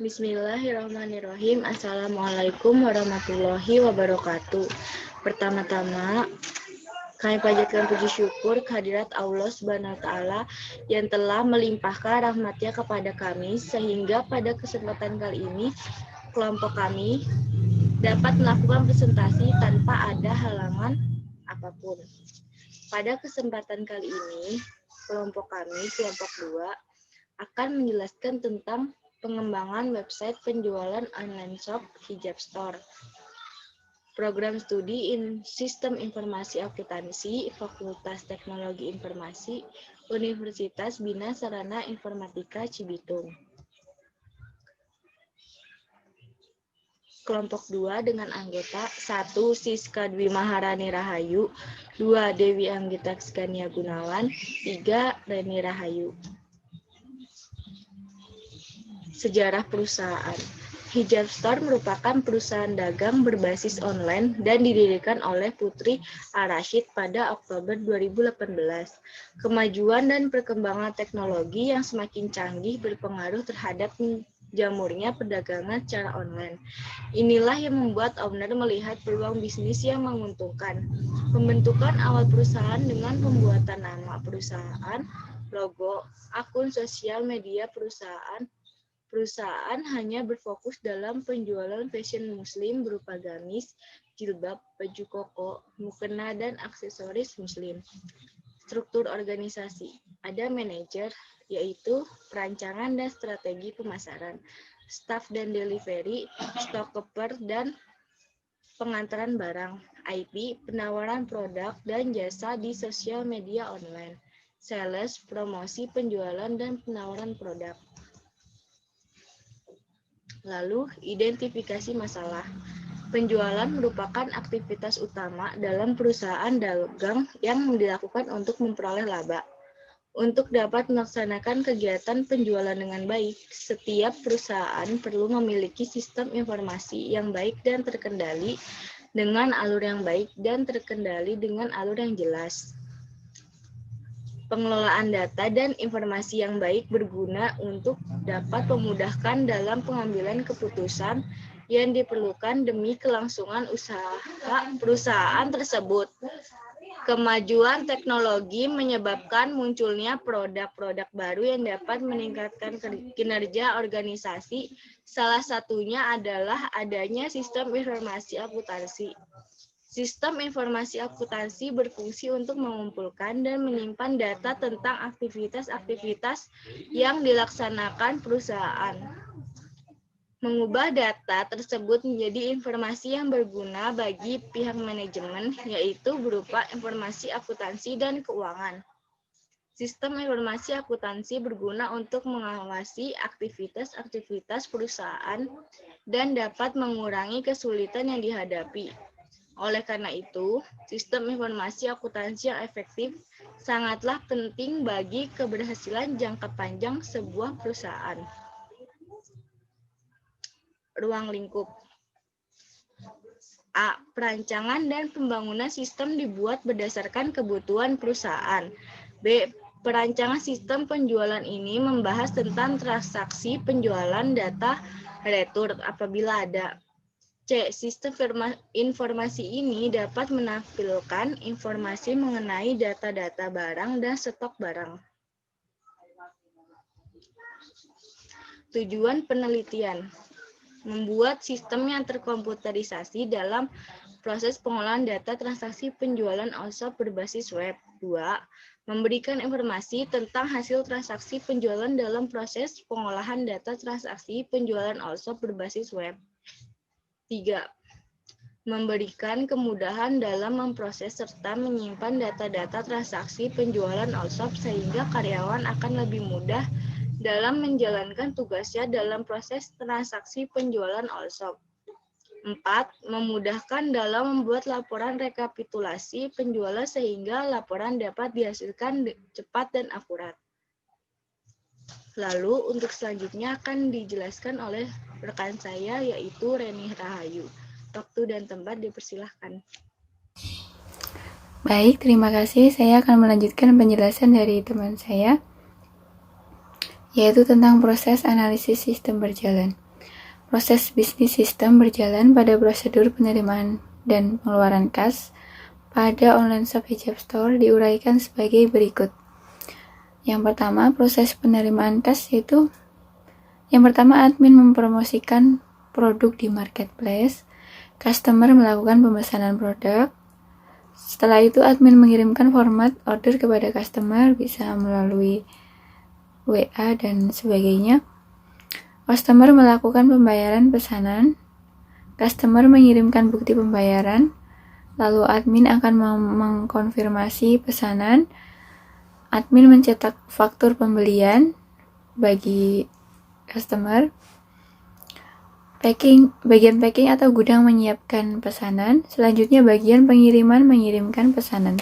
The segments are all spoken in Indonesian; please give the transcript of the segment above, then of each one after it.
Bismillahirrahmanirrahim. Assalamualaikum warahmatullahi wabarakatuh. Pertama-tama, kami panjatkan puji syukur kehadirat Allah Subhanahu wa Ta'ala yang telah melimpahkan rahmat-Nya kepada kami, sehingga pada kesempatan kali ini kelompok kami dapat melakukan presentasi tanpa ada halangan apapun. Pada kesempatan kali ini, kelompok kami, kelompok 2, akan menjelaskan tentang pengembangan website penjualan online shop Hijab Store. Program studi Sistem Informasi Akuntansi, Fakultas Teknologi Informasi, Universitas Bina Sarana Informatika Cibitung. Kelompok 2 dengan anggota 1. Siska Dwi Maharani Rahayu, 2. Dewi Anggita Skania Gunawan, 3. Reni Rahayu. Sejarah perusahaan. Hijab Store merupakan perusahaan dagang berbasis online dan didirikan oleh Putri Ar-Rasyid pada Oktober 2018. Kemajuan dan perkembangan teknologi yang semakin canggih berpengaruh terhadap jamurnya perdagangan secara online. Inilah yang membuat owner melihat peluang bisnis yang menguntungkan. Pembentukan awal perusahaan dengan pembuatan nama perusahaan, logo, akun sosial media perusahaan hanya berfokus dalam penjualan fashion muslim berupa gamis, jilbab, baju koko, mukena, dan aksesoris muslim. Struktur organisasi. Ada manajer, yaitu perancangan dan strategi pemasaran, staff dan delivery, stockkeeper, dan pengantaran barang, IP, penawaran produk dan jasa di sosial media online, sales, promosi, penjualan, dan penawaran produk. Lalu, identifikasi masalah. Penjualan merupakan aktivitas utama dalam perusahaan dagang yang dilakukan untuk memperoleh laba. Untuk dapat melaksanakan kegiatan penjualan dengan baik, setiap perusahaan perlu memiliki sistem informasi yang baik dan terkendali dengan alur yang baik dan terkendali dengan alur yang jelas. Pengelolaan data dan informasi yang baik berguna untuk dapat memudahkan dalam pengambilan keputusan yang diperlukan demi kelangsungan usaha perusahaan tersebut. Kemajuan teknologi menyebabkan munculnya produk-produk baru yang dapat meningkatkan kinerja organisasi. Salah satunya adalah adanya sistem informasi akuntansi. Sistem informasi akuntansi berfungsi untuk mengumpulkan dan menyimpan data tentang aktivitas-aktivitas yang dilaksanakan perusahaan. Mengubah data tersebut menjadi informasi yang berguna bagi pihak manajemen, yaitu berupa informasi akuntansi dan keuangan. Sistem informasi akuntansi berguna untuk mengawasi aktivitas-aktivitas perusahaan dan dapat mengurangi kesulitan yang dihadapi. Oleh karena itu, sistem informasi akuntansi yang efektif sangatlah penting bagi keberhasilan jangka panjang sebuah perusahaan. Ruang lingkup. A. Perancangan dan pembangunan sistem dibuat berdasarkan kebutuhan perusahaan. B. Perancangan sistem penjualan ini membahas tentang transaksi penjualan data retur apabila ada. C. Sistem informasi ini dapat menampilkan informasi mengenai data-data barang dan stok barang. Tujuan penelitian. Membuat sistem yang terkomputerisasi dalam proses pengolahan data transaksi penjualan all-shop berbasis web. 2. Memberikan informasi tentang hasil transaksi penjualan dalam proses pengolahan data transaksi penjualan all-shop berbasis web. 3. Memberikan kemudahan dalam memproses serta menyimpan data-data transaksi penjualan all-shop sehingga karyawan akan lebih mudah dalam menjalankan tugasnya dalam proses transaksi penjualan all-shop. 4. Memudahkan dalam membuat laporan rekapitulasi penjualan sehingga laporan dapat dihasilkan cepat dan akurat. Lalu untuk selanjutnya akan dijelaskan oleh rekan saya yaitu Reni Rahayu. Waktu dan tempat dipersilahkan. Baik, terima kasih. Saya akan melanjutkan penjelasan dari teman saya, yaitu tentang proses analisis sistem berjalan. Proses bisnis sistem berjalan pada prosedur penerimaan dan pengeluaran kas pada online shop hijab store diuraikan sebagai berikut. Yang pertama, proses penerimaan kas yaitu yang pertama, admin mempromosikan produk di marketplace, customer melakukan pemesanan produk. Setelah itu, admin mengirimkan format order kepada customer, bisa melalui WA dan sebagainya. Customer melakukan pembayaran pesanan, customer mengirimkan bukti pembayaran, lalu admin akan mengkonfirmasi pesanan, admin mencetak faktur pembelian bagi customer, bagian packing atau gudang menyiapkan pesanan, selanjutnya bagian pengiriman mengirimkan pesanan.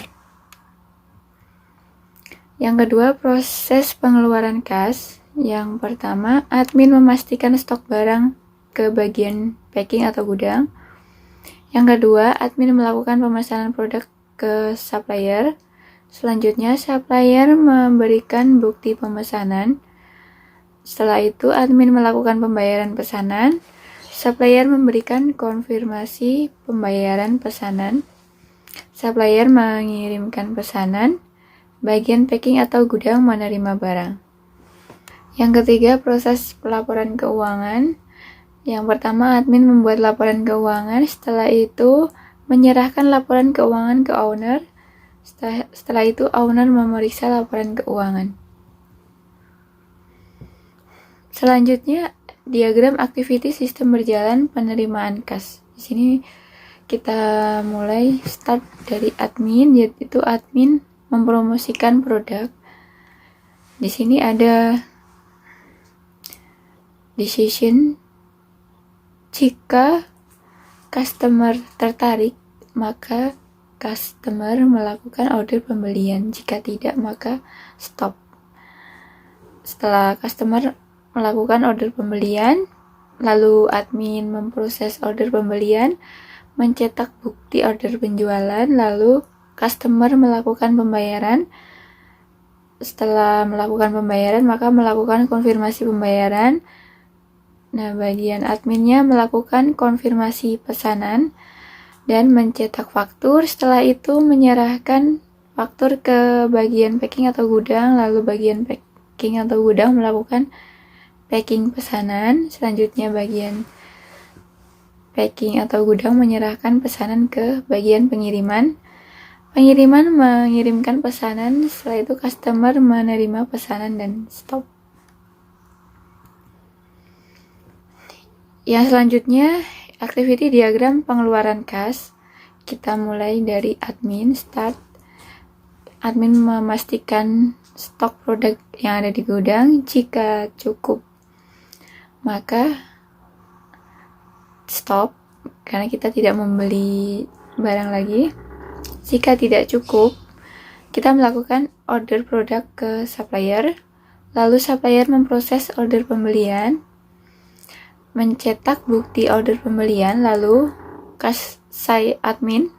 Yang kedua, proses pengeluaran kas. Yang pertama, admin memastikan stok barang ke bagian packing atau gudang. Yang kedua, admin melakukan pemesanan produk ke supplier. Selanjutnya, supplier memberikan bukti pemesanan. Setelah itu, admin melakukan pembayaran pesanan. Supplier memberikan konfirmasi pembayaran pesanan. Supplier mengirimkan pesanan. Bagian packing atau gudang menerima barang. Yang ketiga, proses pelaporan keuangan. Yang pertama, admin membuat laporan keuangan. Setelah itu, menyerahkan laporan keuangan ke owner. Setelah itu, owner memeriksa laporan keuangan. Selanjutnya, diagram activity sistem berjalan penerimaan kas. Di sini kita mulai start dari admin, yaitu admin mempromosikan produk. Di sini ada decision. Jika customer tertarik, maka customer melakukan order pembelian. Jika tidak, maka stop. Setelah customer melakukan order pembelian, lalu admin memproses order pembelian, mencetak bukti order penjualan, lalu customer melakukan pembayaran. Setelah melakukan pembayaran, maka melakukan konfirmasi pembayaran. Nah, bagian adminnya melakukan konfirmasi pesanan dan mencetak faktur. Setelah itu menyerahkan faktur ke bagian packing atau gudang, lalu bagian packing atau gudang melakukan packing pesanan. Selanjutnya bagian packing atau gudang menyerahkan pesanan ke bagian pengiriman. Pengiriman mengirimkan pesanan, setelah itu customer menerima pesanan dan stop. Yang selanjutnya, activity diagram pengeluaran kas. Kita mulai dari admin, start. Admin memastikan stok produk yang ada di gudang. Jika cukup, maka stop, karena kita tidak membeli barang lagi. Jika tidak cukup, kita melakukan order produk ke supplier, lalu supplier memproses order pembelian, mencetak bukti order pembelian, lalu saya admin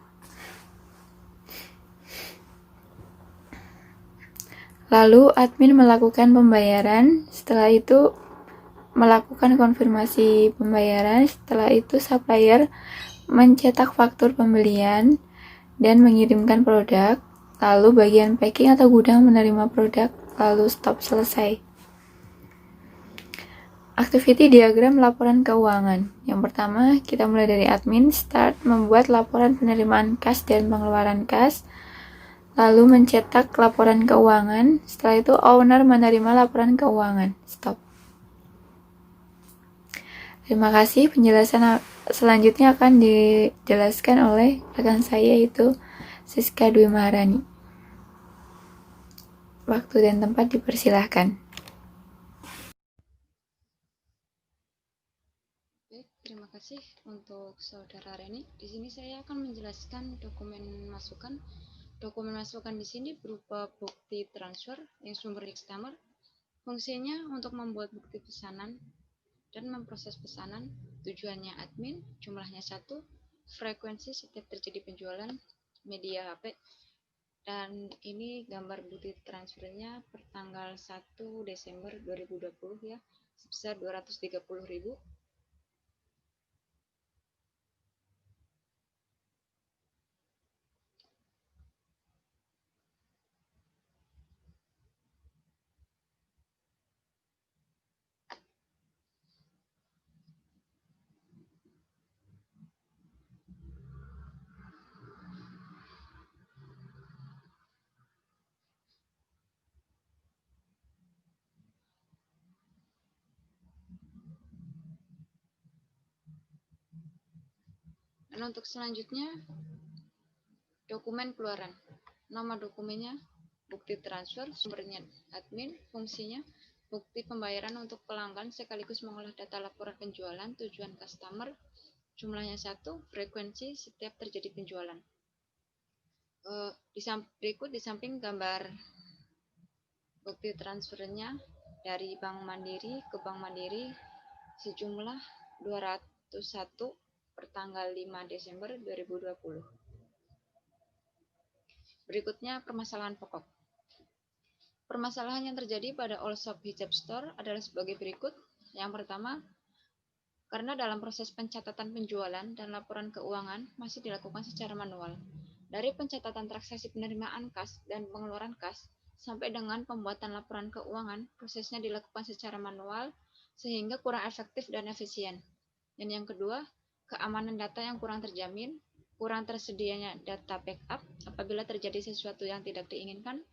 melakukan pembayaran. Setelah itu melakukan konfirmasi pembayaran. Setelah itu supplier mencetak faktur pembelian dan mengirimkan produk, lalu bagian packing atau gudang menerima produk, lalu stop, selesai. Activity diagram laporan keuangan. Yang pertama, kita mulai dari admin, start, membuat laporan penerimaan kas dan pengeluaran kas, lalu mencetak laporan keuangan. Setelah itu owner menerima laporan keuangan, stop. Terima kasih. Penjelasan selanjutnya akan dijelaskan oleh rekan saya, yaitu Siska Dwi Maharani. Waktu dan tempat dipersilahkan. Baik, terima kasih untuk Saudara Reni. Di sini saya akan menjelaskan dokumen masukan. Dokumen masukan di sini berupa bukti transfer yang sumber customer. Fungsinya untuk membuat bukti pesanan dan memproses pesanan. Tujuannya admin, jumlahnya 1, frekuensi setiap terjadi penjualan, media HP. Dan ini gambar bukti transfernya per tanggal 1 Desember 2020 ya, sebesar 230.000. Dan untuk selanjutnya, dokumen keluaran. Nama dokumennya bukti transfer, sumbernya admin, fungsinya bukti pembayaran untuk pelanggan sekaligus mengolah data laporan penjualan, tujuan customer, jumlahnya 1, frekuensi setiap terjadi penjualan. Berikut di samping gambar bukti transfernya dari Bank Mandiri ke Bank Mandiri sejumlah 201 per tanggal 5 Desember 2020. Berikutnya permasalahan pokok. Permasalahan yang terjadi pada All Shop Hijab Store adalah sebagai berikut. Yang pertama, karena dalam proses pencatatan penjualan dan laporan keuangan masih dilakukan secara manual. Dari pencatatan transaksi penerimaan kas dan pengeluaran kas sampai dengan pembuatan laporan keuangan, prosesnya dilakukan secara manual sehingga kurang efektif dan efisien. Dan yang kedua, keamanan data yang kurang terjamin, kurang tersedianya data backup apabila terjadi sesuatu yang tidak diinginkan,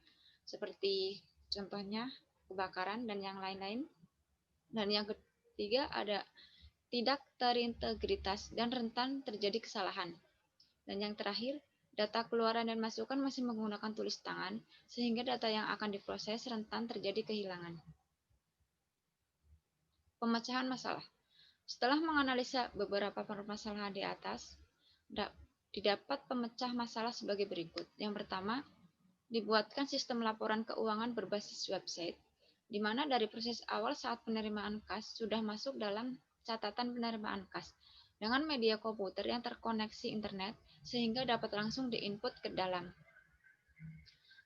seperti contohnya kebakaran dan yang lain-lain. Dan yang ketiga, ada tidak terintegritas dan rentan terjadi kesalahan. Dan yang terakhir, data keluaran dan masukan masih menggunakan tulis tangan, sehingga data yang akan diproses rentan terjadi kehilangan. Pemecahan masalah. Setelah menganalisa beberapa permasalahan di atas, didapat pemecah masalah sebagai berikut. Yang pertama, dibuatkan sistem laporan keuangan berbasis website, di mana dari proses awal saat penerimaan kas sudah masuk dalam catatan penerimaan kas dengan media komputer yang terkoneksi internet sehingga dapat langsung diinput ke dalam.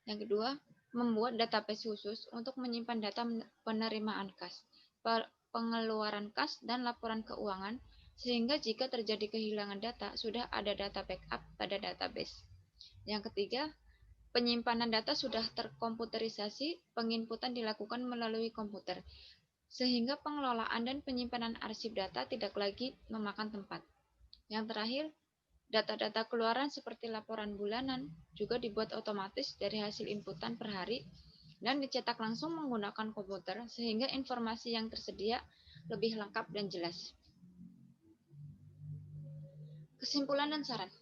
Yang kedua, membuat database khusus untuk menyimpan data penerimaan kas, pengeluaran kas, dan laporan keuangan, sehingga jika terjadi kehilangan data, sudah ada data backup pada database. Yang ketiga, penyimpanan data sudah terkomputerisasi, penginputan dilakukan melalui komputer, sehingga pengelolaan dan penyimpanan arsip data tidak lagi memakan tempat. Yang terakhir, data-data keluaran seperti laporan bulanan juga dibuat otomatis dari hasil inputan per hari dan dicetak langsung menggunakan komputer sehingga informasi yang tersedia lebih lengkap dan jelas. Kesimpulan dan saran.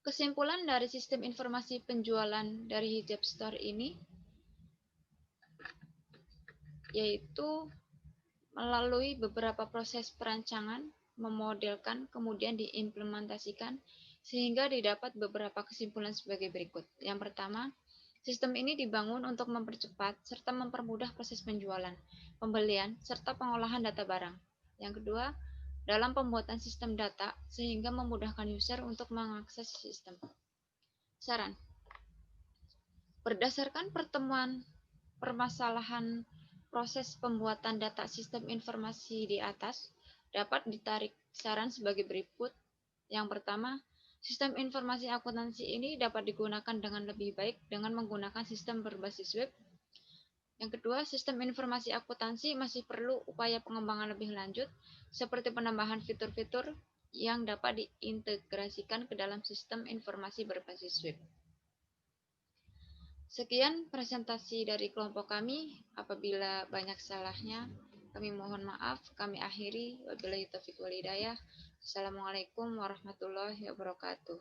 Kesimpulan dari sistem informasi penjualan dari Hijab Store ini yaitu melalui beberapa proses perancangan, memodelkan, kemudian diimplementasikan, sehingga didapat beberapa kesimpulan sebagai berikut. Yang pertama, sistem ini dibangun untuk mempercepat serta mempermudah proses penjualan, pembelian, serta pengolahan data barang. Yang kedua, dalam pembuatan sistem data, sehingga memudahkan user untuk mengakses sistem. Saran. Berdasarkan pertemuan permasalahan proses pembuatan data sistem informasi di atas, dapat ditarik saran sebagai berikut. Yang pertama, sistem informasi akuntansi ini dapat digunakan dengan lebih baik dengan menggunakan sistem berbasis web. Yang kedua, sistem informasi akuntansi masih perlu upaya pengembangan lebih lanjut, seperti penambahan fitur-fitur yang dapat diintegrasikan ke dalam sistem informasi berbasis web. Sekian presentasi dari kelompok kami. Apabila banyak salahnya, kami mohon maaf. Kami akhiri. Wabillahi taufiq wal hidayah. Assalamualaikum warahmatullahi wabarakatuh.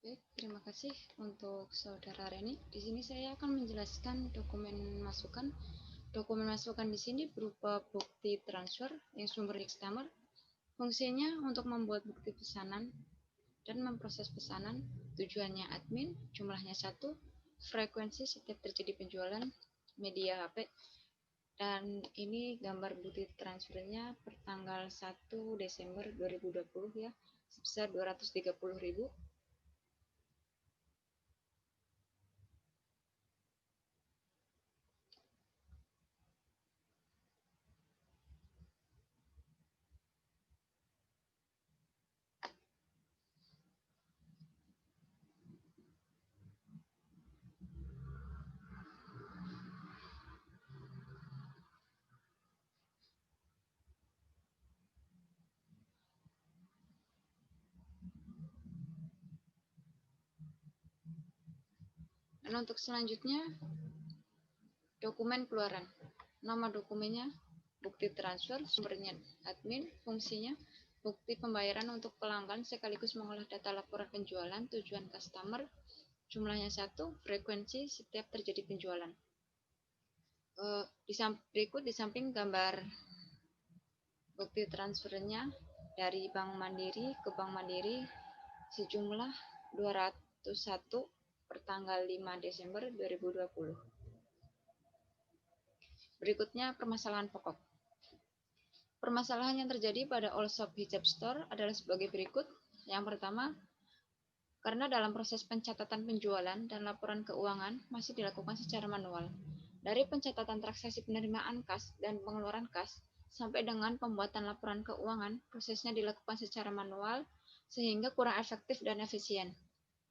Baik. Terima kasih untuk Saudara Reni. Di sini saya akan menjelaskan dokumen masukan. Dokumen masukan di sini berupa bukti transfer yang sumber customer. Fungsinya untuk membuat bukti pesanan dan memproses pesanan. Tujuannya admin, jumlahnya 1, frekuensi setiap terjadi penjualan, media HP, dan ini gambar bukti transfernya per tanggal 1 Desember 2020 ya, sebesar 230.000. Dan untuk selanjutnya, dokumen keluaran. Nama dokumennya bukti transfer, sumbernya admin, fungsinya bukti pembayaran untuk pelanggan sekaligus mengolah data laporan penjualan, tujuan customer, jumlahnya 1, frekuensi setiap terjadi penjualan. Berikut di samping gambar bukti transfernya dari Bank Mandiri ke Bank Mandiri sejumlah 201 per tanggal 5 Desember 2020. Berikutnya permasalahan pokok. Permasalahan yang terjadi pada All Shop Hijab Store adalah sebagai berikut. Yang pertama, karena dalam proses pencatatan penjualan dan laporan keuangan masih dilakukan secara manual. Dari pencatatan transaksi penerimaan kas dan pengeluaran kas sampai dengan pembuatan laporan keuangan, prosesnya dilakukan secara manual sehingga kurang efektif dan efisien.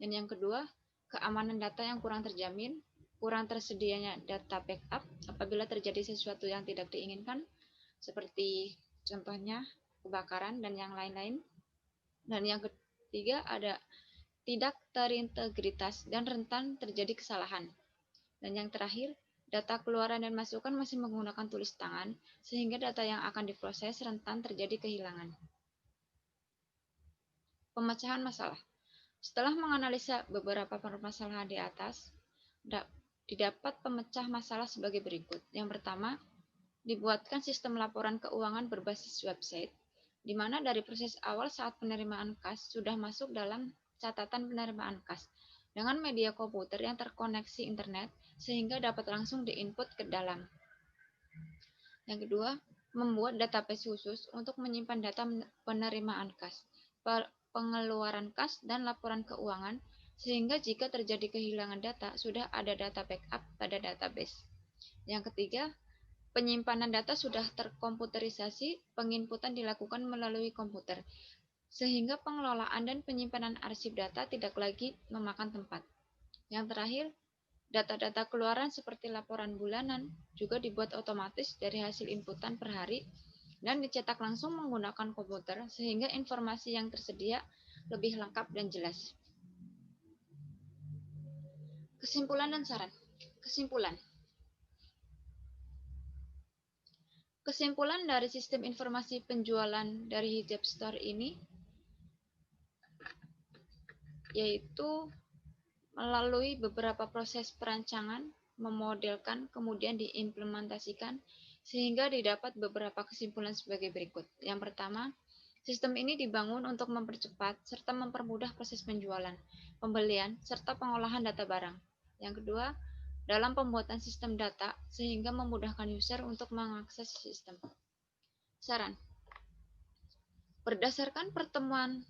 Dan yang kedua, keamanan data yang kurang terjamin, kurang tersedianya data backup apabila terjadi sesuatu yang tidak diinginkan, seperti contohnya kebakaran dan yang lain-lain. Dan yang ketiga ada tidak terintegritas dan rentan terjadi kesalahan. Dan yang terakhir, data keluaran dan masukan masih menggunakan tulis tangan, sehingga data yang akan diproses rentan terjadi kehilangan. Pemecahan masalah. Setelah menganalisa beberapa permasalahan di atas, didapat pemecah masalah sebagai berikut. Yang pertama, dibuatkan sistem laporan keuangan berbasis website, di mana dari proses awal saat penerimaan kas sudah masuk dalam catatan penerimaan kas dengan media komputer yang terkoneksi internet sehingga dapat langsung diinput ke dalam. Yang kedua, membuat database khusus untuk menyimpan data penerimaan kas, pengeluaran kas, dan laporan keuangan sehingga jika terjadi kehilangan data sudah ada data backup pada database. Yang ketiga, penyimpanan data sudah terkomputerisasi, penginputan dilakukan melalui komputer, sehingga pengelolaan dan penyimpanan arsip data tidak lagi memakan tempat. Yang terakhir, data-data keluaran seperti laporan bulanan juga dibuat otomatis dari hasil inputan per hari dan dicetak langsung menggunakan komputer sehingga informasi yang tersedia lebih lengkap dan jelas. Kesimpulan dan saran. Kesimpulan dari sistem informasi penjualan dari Hijab Store ini yaitu melalui beberapa proses perancangan, memodelkan, kemudian diimplementasikan sehingga didapat beberapa kesimpulan sebagai berikut. Yang pertama, sistem ini dibangun untuk mempercepat serta mempermudah proses penjualan, pembelian, serta pengolahan data barang. Yang kedua, dalam pembuatan sistem data sehingga memudahkan user untuk mengakses sistem. Saran. Berdasarkan pertemuan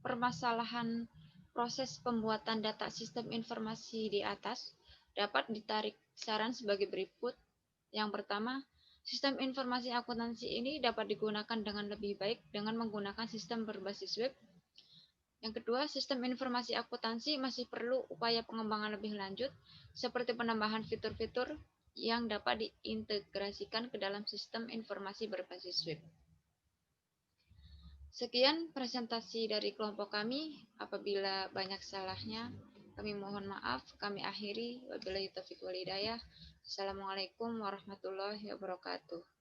permasalahan proses pembuatan data sistem informasi di atas, dapat ditarik saran sebagai berikut. Yang pertama, sistem informasi akuntansi ini dapat digunakan dengan lebih baik dengan menggunakan sistem berbasis web. Yang kedua, sistem informasi akuntansi masih perlu upaya pengembangan lebih lanjut, seperti penambahan fitur-fitur yang dapat diintegrasikan ke dalam sistem informasi berbasis web. Sekian presentasi dari kelompok kami. Apabila banyak salahnya, kami mohon maaf. Kami akhiri. Wabillahi taufiq wal hidayah. Assalamualaikum warahmatullahi wabarakatuh.